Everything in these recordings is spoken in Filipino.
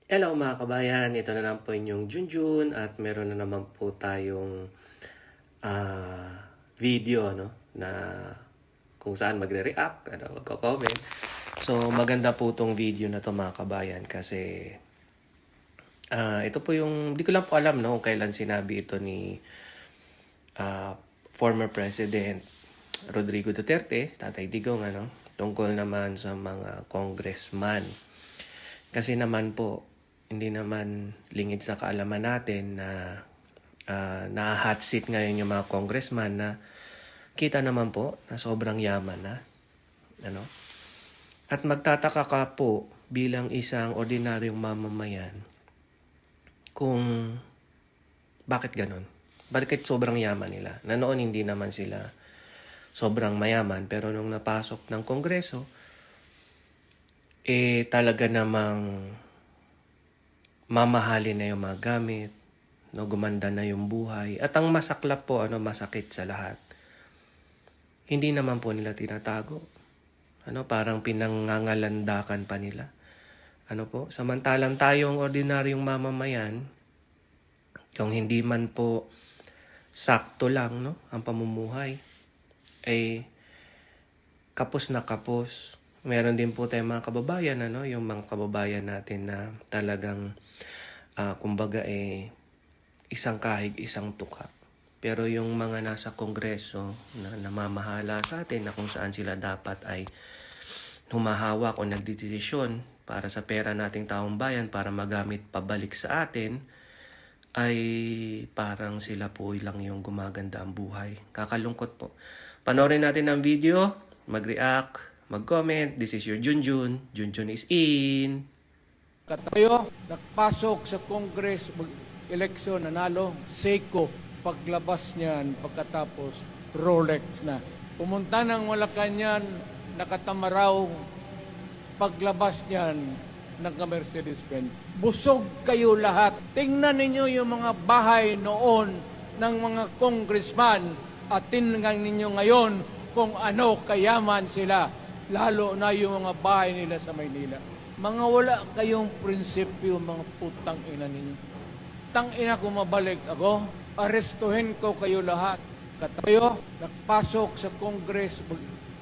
Hello mga kabayan, ito na naman po inyong Junjun at meron na naman po tayong video na kung saan magre-react, magko-comment. So maganda po tong video na to mga kabayan kasi ito po yung, di ko lang po alam kung kailan sinabi ito ni former President Rodrigo Duterte, Tatay Digong, tungkol naman sa mga congressman. Kasi naman po, hindi naman lingid sa kaalaman natin na na-hot seat ngayon yung mga congressman na kita naman po na sobrang yaman na. At magtataka ka po bilang isang ordinaryong mamamayan kung bakit ganon. Bakit sobrang yaman nila? Na noon hindi naman sila sobrang mayaman pero nung napasok ng Kongreso, talaga namang mamahalin na yung mga gamit, gumanda na yung buhay. At ang masaklap po, masakit sa lahat. Hindi naman po nila tinatago. Parang pinangangalandakan pa nila. Samantalang tayong ordinaryong mamamayan, kung hindi man po sakto lang, ang pamumuhay, kapos na kapos. Meron din po tayong mga kababayan, yung mga kababayan natin na talagang, kumbaga isang kahig, isang tuka. Pero yung mga nasa kongreso na namamahala sa atin na kung saan sila dapat ay humahawak o nagdidesisyon para sa pera nating taong bayan para magamit pabalik sa atin, ay parang sila po lang yung gumaganda ang buhay. Kakalungkot po. Panoorin natin ang video, mag-react, mag-comment. This is your Junjun. Junjun is in. Katayo, nagpasok sa Congress, eleksyon, nanalo, Seiko, paglabas niyan, pagkatapos, Rolex na. Pumunta ng Malacanang, nakatamaraw, paglabas niyan, nagka-Mercedes-Benz. Busog kayo lahat. Tingnan ninyo yung mga bahay noon ng mga congressman at tingnan ninyo ngayon kung ano kayaman sila, lalo na yung mga bahay nila sa Maynila. Mga wala kayong prinsipyo, mga putang ina ninyo. Tang ina ko mabalik ako, arestuhin ko kayo lahat. Katayo, nagpasok sa Congress,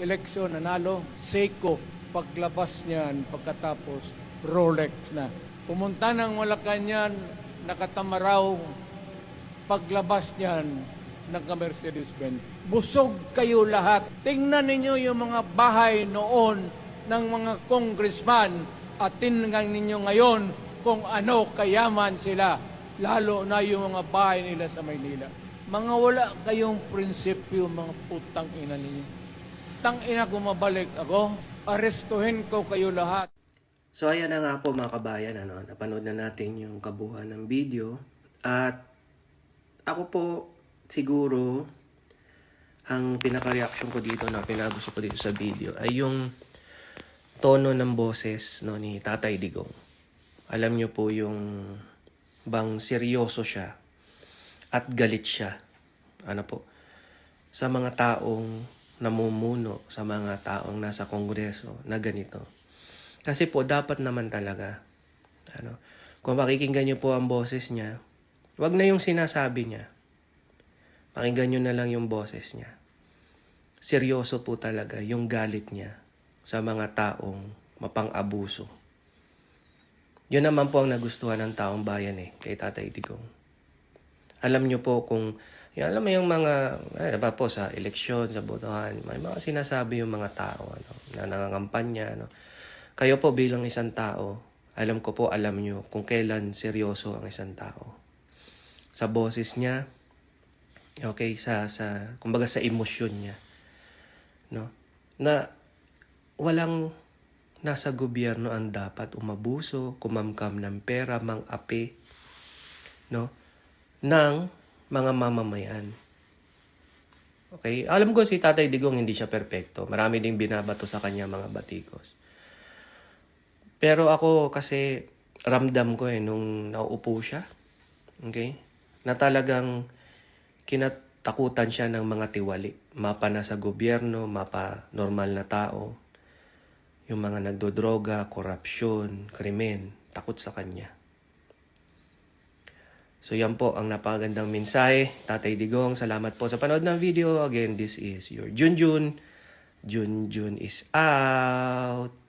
eleksyon, nanalo, Seiko, paglabas niyan, pagkatapos, Rolex na. Pumunta ng Malacanang, nakatamaraw, paglabas niyan, nagka-Mercedes-Benz. Busog kayo lahat. Tingnan ninyo yung mga bahay noon ng mga congressman at tingnan ninyo ngayon kung ano kayaman sila, lalo na yung mga bahay nila sa Maynila. Mga wala kayong prinsipyo, mga putang ina ninyo. Tang ina ko mabalik ako, arestuhin ko kayo lahat. So ayan na nga po mga kabayan, napanood na natin yung kabuuan ng video. At ako po siguro ang pinaka-reaction ko dito na pinagusto ko dito sa video ay yung tono ng boses ni Tatay Digong. Alam nyo po yung bang seryoso siya at galit siya. Sa mga taong namumuno, sa mga taong nasa kongreso na ganito. Kasi po dapat naman talaga, kung pakikinggan nyo po ang boses niya, wag na yung sinasabi niya. Pakinggan nyo na lang yung boses niya. Seryoso po talaga yung galit niya sa mga taong mapang-abuso. Yun naman po ang nagustuhan ng taong bayan kay Tatay Digong. Alam nyo po kung, alam mo yung mga, po sa eleksyon, sa botohan, may mga sinasabi yung mga tao na nangangampanya. Kayo po bilang isang tao, alam ko po, alam nyo kung kailan seryoso ang isang tao. Sa boses niya, kumbaga sa emosyon niya, na walang nasa gobyerno ang dapat umabuso, kumamkam ng pera, mang-api, ng mga mamamayan. Okay? Alam ko si Tatay Digong hindi siya perpekto. Marami ding binabato sa kanya mga batikos. Pero ako kasi ramdam ko nung nauupo siya, okay, na talagang kinatakutan siya ng mga tiwali. Mapa na sa gobyerno, mapa normal na tao. Yung mga nagdodroga, korupsyon, krimen. takot sa kanya. So yan po ang napakagandang mensahe. Tatay Digong, salamat po sa panood ng video. Again, this is your Junjun. Junjun is out.